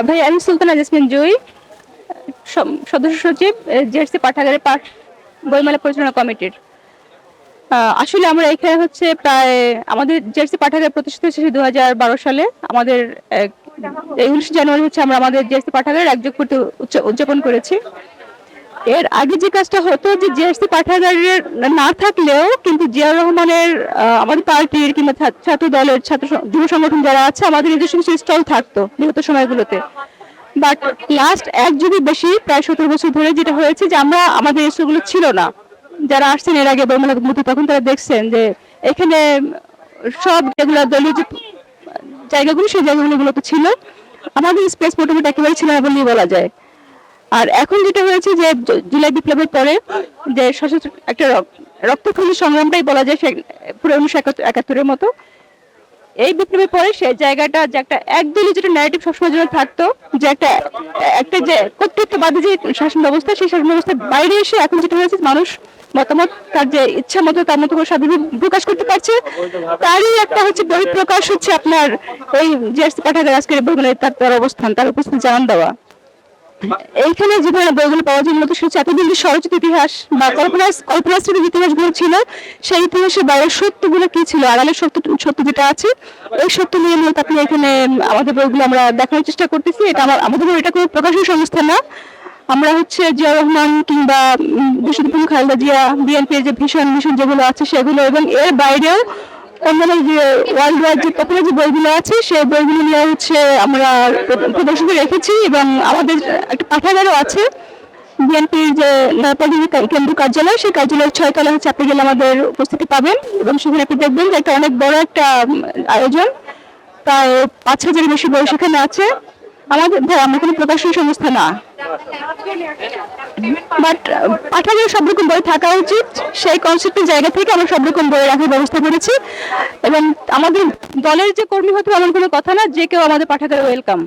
ভাই আমি সুলতানা জেসমিন জুই, সদস্য সচিব, জেএসসি পাঠাগারের পাঠ বইমেলা পরিচালনা কমিটির। আসলে আমরা এখানে হচ্ছে প্রায় আমাদের জেএসসি পাঠাগার প্রতিষ্ঠিত হয়েছে 2012 সালে। আমাদের 19 জানুয়ারি হচ্ছে আমরা আমাদের জেএসসি পাঠাগারের একযোগপূর্তি উদযাপন করেছি। এর আগে যে কাজটা হতো যে জেএসসি পাঠাগারের না থাকলেও কিন্তু জিয়াউর রহমানের আমাদের পার্টির কিংবা ছাত্র দলের যুব সংগঠন যারা আছে আমাদের নিজস্ব কিছু স্টল থাকতো বিগত সময়গুলোতে। বাট লাস্ট এক যুগের বেশি প্রায় 17 বছর ধরে যেটা হয়েছে যে আমরা আমাদের স্টলগুলো ছিল না। যারা আসছেন এর আগে বইমেলাগুলোতে তখন তারা দেখছেন যে এখানে সব যেগুলো দলীয় যে জায়গাগুলো সেই জায়গাগুলো ছিল, আমাদের স্পেস মোটামুটি একেবারে ছিল না বলেই বলা যায়। আর এখন যেটা হয়েছে যে জুলাই বিপ্লবের পরে যে সশস্ত্র একটা রক্তক্ষয়ী সংগ্রামটাই বলা যায় পুরো 1971-এর মতো। এই বিপ্লবের পরে সেই জায়গাটা যে একটা একদলীয় যেটা ন্যারেটিভ সবসময় জন্য থাকতো, যে একটা একটা যে কর্তৃত্ববাদী যে শাসন ব্যবস্থা, সেই শাসন ব্যবস্থার বাইরে এসে এখন যেটা হয়েছে মানুষ মতামত তার যে ইচ্ছা মতো তার মতো করে স্বাধীন প্রকাশ করতে পারছে। তারই একটা হচ্ছে বহিঃপ্রকাশ হচ্ছে আপনার এই জেএসসি পাঠাগার আজকের বইমেলায় তার অবস্থান, তার উপস্থিতি জানান দেওয়া। এইখানে যে ধরনের বইগুলো পাওয়া যায় মূলত সেটা এতদিন যে স্বরচিত ইতিহাস বা কল্পনাশ্রিত ইতিহাসগুলো ছিল, সেই ইতিহাসের বাইরের সত্যগুলো কি ছিল, আড়ালের সত্য যেটা আছে, এই সত্য নিয়ে মূলত আপনি এখানে আমাদের বইগুলো আমরা দেখানোর চেষ্টা করতেছি। এটা আমাদের এটা কোনো প্রকাশনী সংস্থা না। আমরা হচ্ছে জিয়াউর রহমান কিংবা দেশপ্রেমিক খালেদা জিয়া, বিএনপির যে ভীষণ মিশন যেগুলো আছে সেগুলো, এবং এর বাইরেও অন্যান্য যে ওয়ার্ল্ড ওয়াইড যে পপুলার যে বইগুলো আছে সেই বইগুলো নিয়ে হচ্ছে আমরা প্রদর্শনী রেখেছি। এবং আমাদের একটা পাঠাগারও আছে বিএনপির যে নয়াপল্লী কেন্দ্রীয় কার্যালয়, সেই কার্যালয়ের 6 তলা হচ্ছে আপনি গেলে আমাদের উপস্থিতি পাবেন। এবং সেখানে আপনি দেখবেন যে একটা অনেক বড় একটা আয়োজন, প্রায় 5,000-এর বেশি বই সেখানে আছে। আমরা কোনো প্রকাশনী সংস্থা না, বাট পাঠাগারে সব রকম বই থাকা উচিত, সেই কনসেপ্টের জায়গা থেকে আমরা সব রকম বই রাখার ব্যবস্থা করেছি। এবং আমাদের দলের যে কর্মী হতে এমন কোনো কথা না, যে কেউ আমাদের পাঠাগারে ওয়েলকাম।